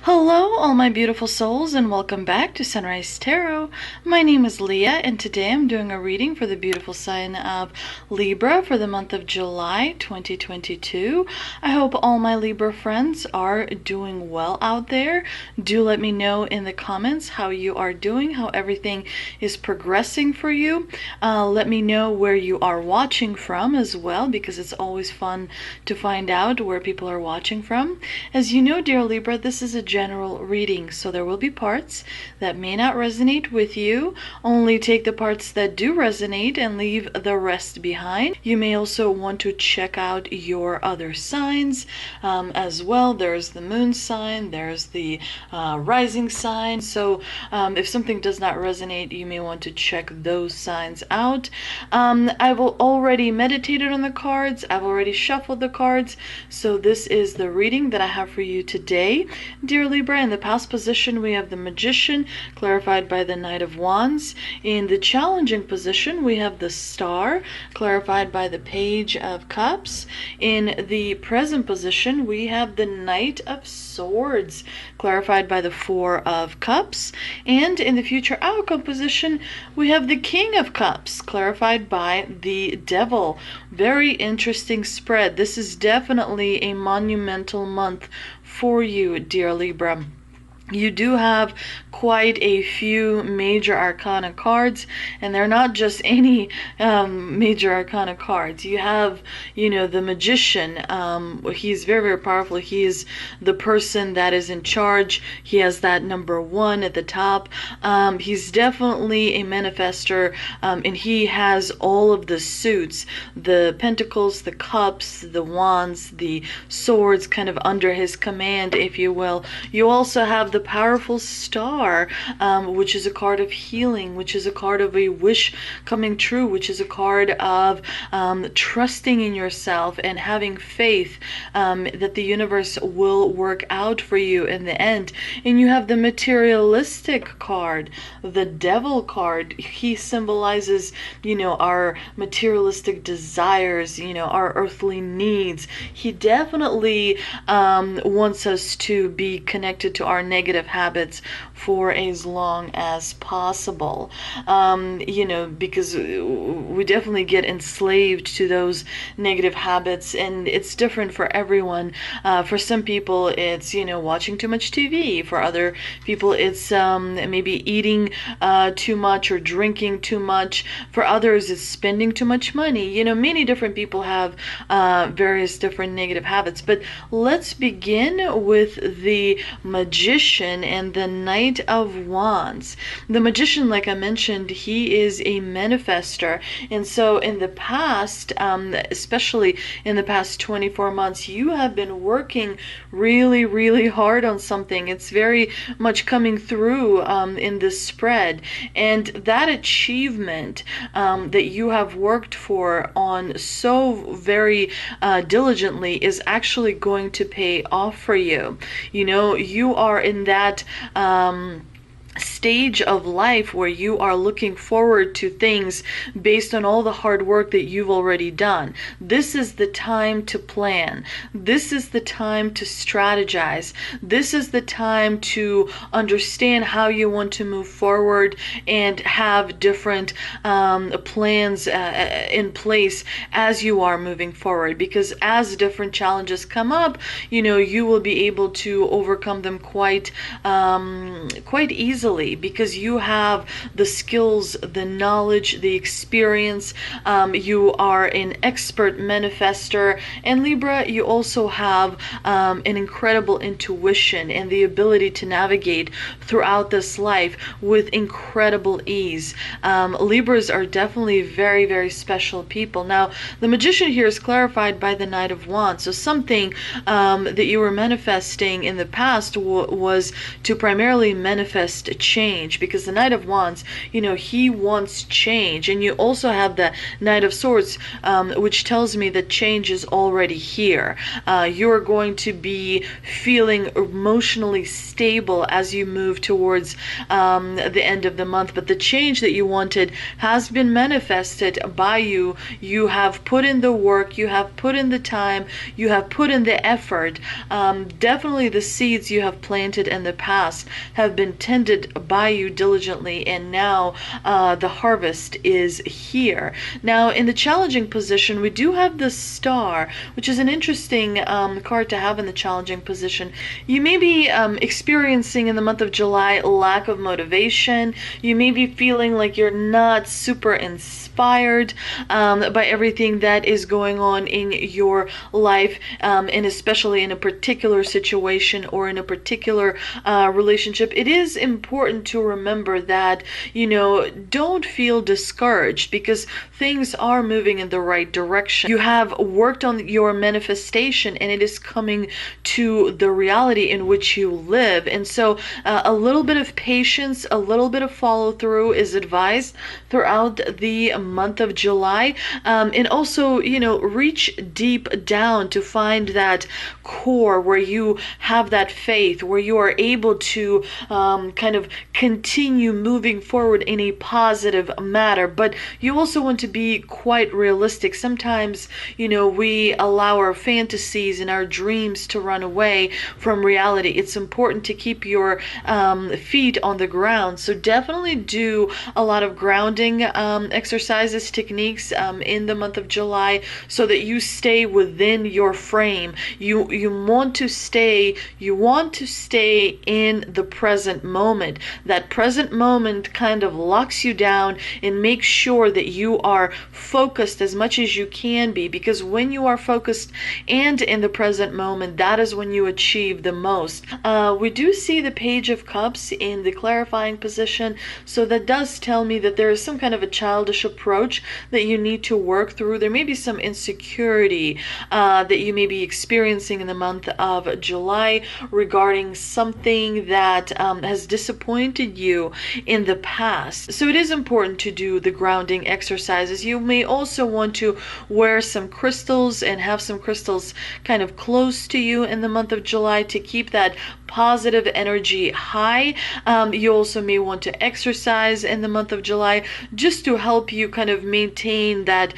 Hello, all my beautiful souls, and welcome back to Sunrise Tarot. My name is Leah, and today I'm doing a reading for the beautiful sign of Libra for the month of July 2022. I hope all my Libra friends are doing well out there. Do let me know in the comments how you are doing, how everything is progressing for you. Let me know where you are watching from as well, because it's always fun to find out where people are watching from. As you know, dear Libra, this is a general reading, so there will be parts that may not resonate with you. Only take the parts that do resonate and leave the rest behind. You may also want to check out your other signs as well. There's the moon sign, there's the rising sign. So if something does not resonate, you may want to check those signs out. I've already meditated on the cards. I've already shuffled the cards. So this is the reading that I have for you today, dear Libra. In the past position, we have the Magician, clarified by the Knight of Wands. In the challenging position, we have the Star, clarified by the Page of Cups. In the present position, we have the Knight of Swords, clarified by the Four of Cups. And in the future outcome position, we have the King of Cups, clarified by the Devil. Very interesting spread. This is definitely a monumental month for you, dear Libra. You do have quite a few major arcana cards, and they're not just any major arcana cards. You have, the Magician. He's very, very powerful. He is the person that is in charge. He has that number 1 at the top. He's definitely a manifester, and he has all of the suits, the pentacles, the cups, the wands, the swords, kind of under his command, if you will. You also have the powerful Star, which is a card of healing, which is a card of a wish coming true, which is a card of trusting in yourself and having faith that the universe will work out for you in the end. And you have the materialistic card, the Devil card. He symbolizes, our materialistic desires, our earthly needs. He definitely wants us to be connected to our negative habits for as long as possible, because we definitely get enslaved to those negative habits, and it's different for everyone. For some people, it's, watching too much TV. For other people, it's maybe eating too much or drinking too much. For others, it's spending too much money. Many different people have various different negative habits. But let's begin with the Magician and the Knight of Wands. The Magician, like I mentioned, he is a manifester, and so in the past, especially in the past 24 months, you have been working really, really hard on something. It's very much coming through in this spread, and that achievement that you have worked for on so very diligently is actually going to pay off for you. You are in that stage of life where you are looking forward to things based on all the hard work that you've already done. This is the time to plan. This is the time to strategize. This is the time to understand how you want to move forward and have different plans in place as you are moving forward, because as different challenges come up, you will be able to overcome them quite easily, because you have the skills, the knowledge, the experience. You are an expert manifester, and Libra, you also have an incredible intuition and the ability to navigate throughout this life with incredible ease. Libras are definitely very, very special people. Now, the Magician here is clarified by the Knight of Wands. So something that you were manifesting in the past was to primarily manifest change, because the Knight of Wands, he wants change. And you also have the Knight of Swords, which tells me that change is already here. You're going to be feeling emotionally stable as you move towards the end of the month. But the change that you wanted has been manifested by you. You have put in the work, you have put in the time, you have put in the effort. Definitely the seeds you have planted in the past have been tended by you diligently, and now the harvest is here. Now, in the challenging position, we do have the Star, which is an interesting card to have in the challenging position. You may be experiencing in the month of July lack of motivation. You may be feeling like you're not super inspired by everything that is going on in your life, and especially in a particular situation or in a particular relationship. It is important to remember that, don't feel discouraged, because things are moving in the right direction. You have worked on your manifestation, and it is coming to the reality in which you live. And so a little bit of patience, a little bit of follow through is advised throughout the month of July. And also, reach deep down to find that core where you have that faith, where you are able to kind of continue moving forward in a positive manner. But you also want to be quite realistic. Sometimes, we allow our fantasies and our dreams to run away from reality. It's important to keep your feet on the ground. So definitely do a lot of grounding exercises, techniques in the month of July, so that you stay within your frame. You want to stay in the present moment. That present moment kind of locks you down and makes sure that you are focused as much as you can be, because when you are focused and in the present moment, that is when you achieve the most. We do see the Page of Cups in the clarifying position, so that does tell me that there is some kind of a childish approach that you need to work through. There may be some insecurity that you may be experiencing in the month of July regarding something that has disappointed you in the past. So it is important to do the grounding exercises. You may also want to wear some crystals and have some crystals kind of close to you in the month of July to keep that positive energy high. You also may want to exercise in the month of July just to help you kind of maintain that,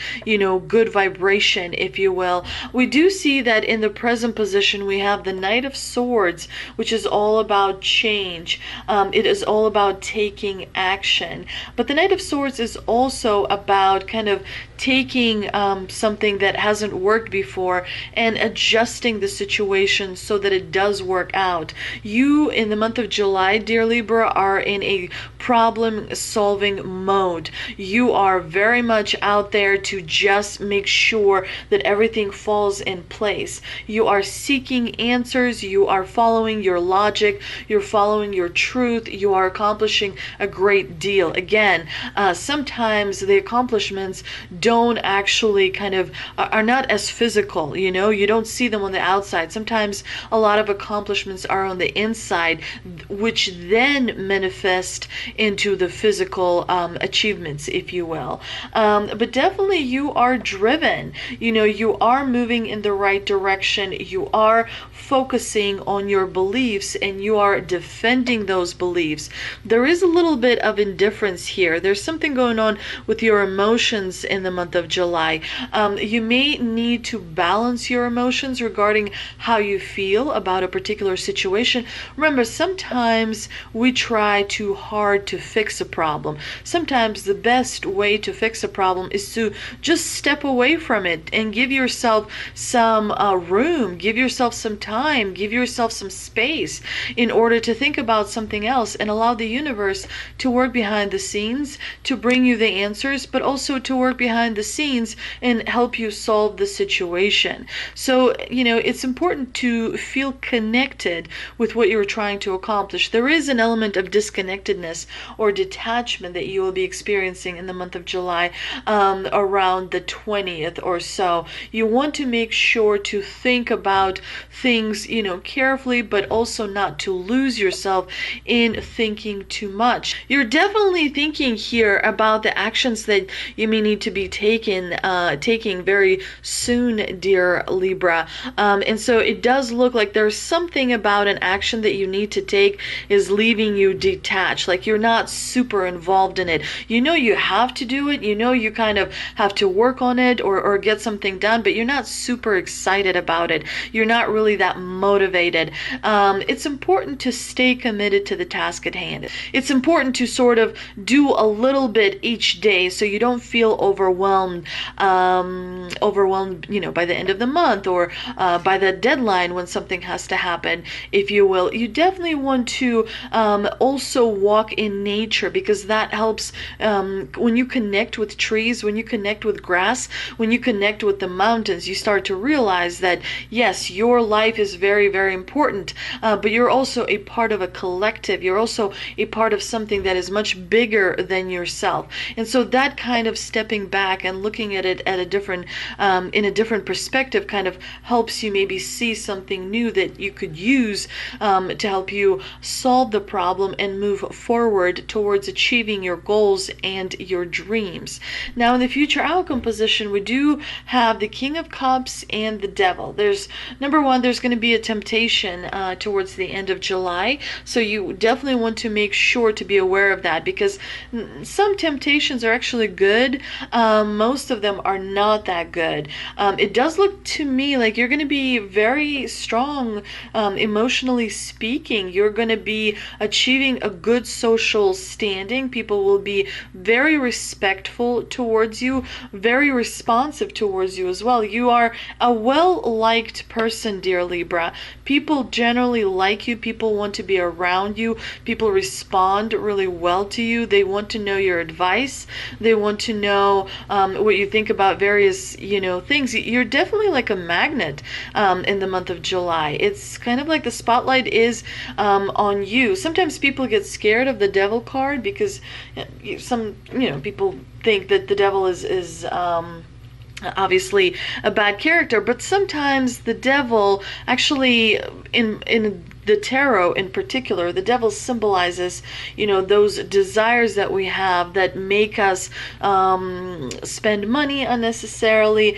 good vibration, if you will. We do see that in the present position we have the Knight of Swords, which is all about change. It is all about taking action. But the Knight of Swords is also about kind of taking something that hasn't worked before and adjusting the situation so that it does work out. You, in the month of July, dear Libra, are in a problem-solving mode. You are very much out there to just make sure that everything falls in place. You are seeking answers. You are following your logic. You're following your truth. You are accomplishing a great deal. Again, sometimes the accomplishments don't actually are not as physical. You don't see them on the outside. Sometimes a lot of accomplishments are on the inside, which then manifest into the physical achievements, if you will. But definitely you are driven. You are moving in the right direction. You are focusing on your beliefs, and you are defending those beliefs. There is a little bit of indifference here. There's something going on with your emotions in the month of July. You may need to balance your emotions regarding how you feel about a particular situation. Remember, sometimes we try too hard to fix a problem. Sometimes the best way to fix a problem is to just step away from it and give yourself some room, give yourself some time, give yourself some space in order to think about something else, and allow the universe to work behind the scenes to bring you the answers, but also to work behind the scenes and help you solve the situation. So, it's important to feel connected with what you're trying to accomplish. There is an element of disconnectedness or detachment that you will be experiencing in the month of July, around the 20th or so. You want to make sure to think about things, carefully, but also not to lose yourself in thinking too much. You're definitely thinking here about the actions that you may need to be taking very soon, dear Libra. And so it does look like there's something about an action that you need to take is leaving you detached, like you're not super involved in it. You have to do it, you kind of have to work on it or get something done, but you're not super excited about it. You're not really that motivated. It's important to stay committed to the task at hand. It's important to sort of do a little bit each day so you don't feel overwhelmed, by the end of the month or by the deadline when something has to happen, if you will. You definitely want to also walk in nature, because that helps when you connect with trees, when you connect with grass, when you connect with the mountains, you start to realize that yes, your life is very, very important, but you're also a part of a collective. You're also a part of something that is much bigger than yourself. And so that kind of stepping back and looking at it at a different in a different perspective kind of helps you maybe see something new that you could use to help you solve the problem and move forward towards achieving your goals and your dreams. Now, in the future outcome position, we do have the King of Cups and the Devil. There's number one, there's going to be a temptation towards the end of July, so you definitely want to make sure to be aware of that, because some temptations are actually good. Most of them are not that good. It does look to me like you're going to be very strong, emotionally speaking. You're going to be achieving a good social standing. People will be very respectful towards you, very responsive towards you as well. You are a well-liked person, dear Libra. People generally like you. People want to be around you. People respond really well to you. They want to know your advice. They want to know what you think about various, things. You're definitely like a magnet in the month of July. It's kind of like the spotlight is on you. Sometimes people get scared of the Devil card because people think that the Devil is obviously a bad character, but sometimes the Devil actually in the tarot in particular, the Devil symbolizes, those desires that we have that make us spend money unnecessarily.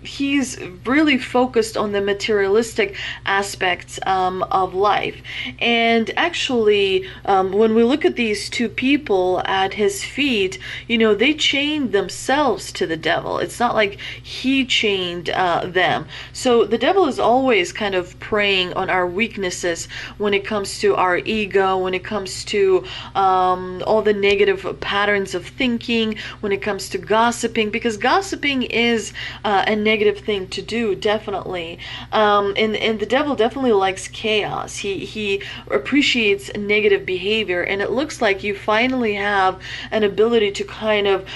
He's really focused on the materialistic aspects of life. And actually, when we look at these two people at his feet, they chained themselves to the Devil. It's not like he chained them. So the Devil is always kind of preying on our weaknesses when it comes to our ego, when it comes to all the negative patterns of thinking, when it comes to gossiping, because gossiping is a negative thing to do, definitely. And the Devil definitely likes chaos. He appreciates negative behavior, and it looks like you finally have an ability to kind of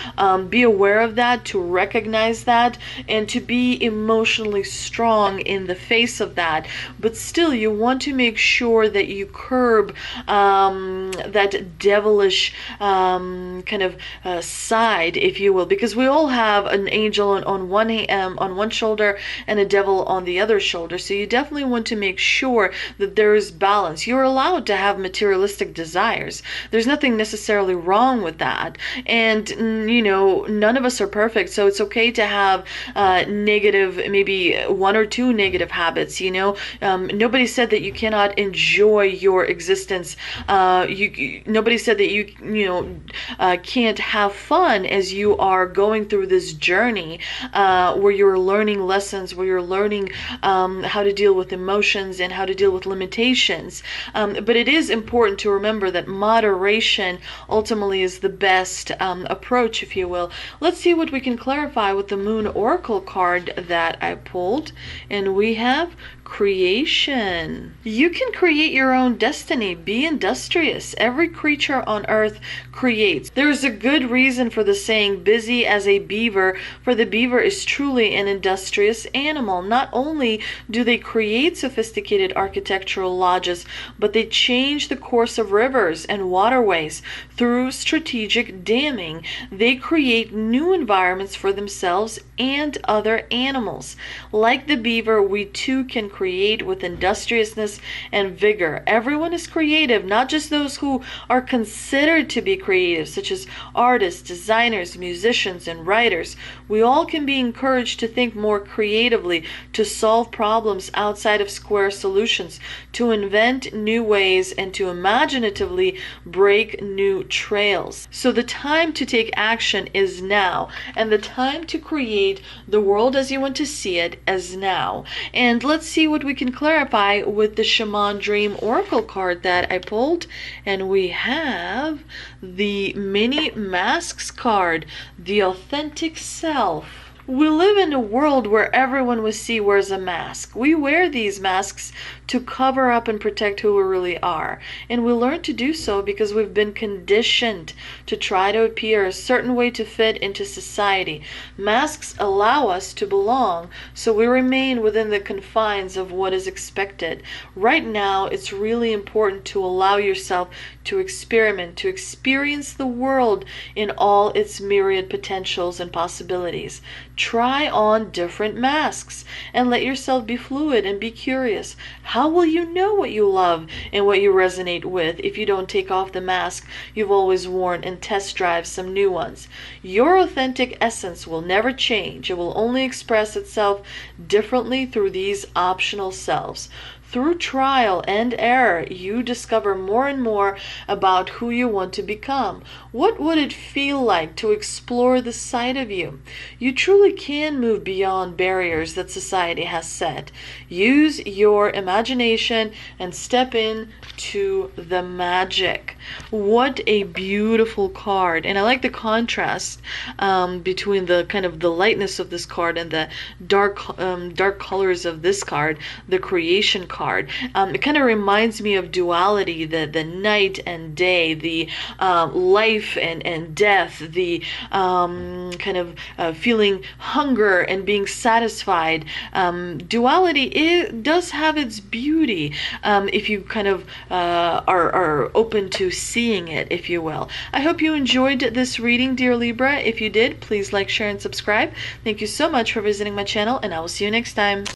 be aware of that, to recognize that, and to be emotionally strong in the face of that. But still, you want to make sure that you curb that devilish kind of side, if you will, because we all have an angel on one shoulder and a devil on the other shoulder. So you definitely want to make sure that there is balance. You're allowed to have materialistic desires. There's nothing necessarily wrong with that. And none of us are perfect, so it's okay to have negative, maybe one or two negative habits. Nobody said that you cannot enjoy your existence. Nobody said that you can't have fun as you are going through this journey where you're learning lessons, where you're learning how to deal with emotions and how to deal with limitations. But it is important to remember that moderation ultimately is the best approach, if you will. Let's see what we can clarify with the Moon Oracle card that I pulled. And we have creation. You can create your own destiny. Be industrious. Every creature on earth creates. There is a good reason for the saying, busy as a beaver, for the beaver is truly an industrious animal. Not only do they create sophisticated architectural lodges, but they change the course of rivers and waterways through strategic damming. They create new environments for themselves and other animals. Like the beaver, we too can create with industriousness and vigor. Everyone is creative, not just those who are considered to be creative, such as artists, designers, musicians, and writers. We all can be encouraged to think more creatively, to solve problems outside of square solutions, to invent new ways, and to imaginatively break new trails. So the time to take action is now, and the time to create the world as you want to see it is now. And let's see what we can clarify with the Shaman Dream Oracle card that I pulled. And we have the Many Masks card, the authentic self. We live in a world where everyone we see wears a mask. We wear these masks to cover up and protect who we really are. And we learn to do so because we've been conditioned to try to appear a certain way to fit into society. Masks allow us to belong, so we remain within the confines of what is expected. Right now, it's really important to allow yourself to experiment, to experience the world in all its myriad potentials and possibilities. Try on different masks and let yourself be fluid and be curious. How will you know what you love and what you resonate with if you don't take off the mask you've always worn and test drive some new ones? Your authentic essence will never change. It will only express itself differently through these optional selves. Through trial and error, you discover more and more about who you want to become. What would it feel like to explore the side of you? You truly can move beyond barriers that society has set. Use your imagination and step in to the magic. What a beautiful card. And I like the contrast between the kind of the lightness of this card and the dark colors of this card, the creation card. It kind of reminds me of duality, the night and day, the life and death, the kind of feeling hunger and being satisfied. Duality does have its beauty if you kind of are open to seeing it, if you will. I hope you enjoyed this reading, dear Libra. If you did, please like, share, and subscribe. Thank you so much for visiting my channel, and I will see you next time.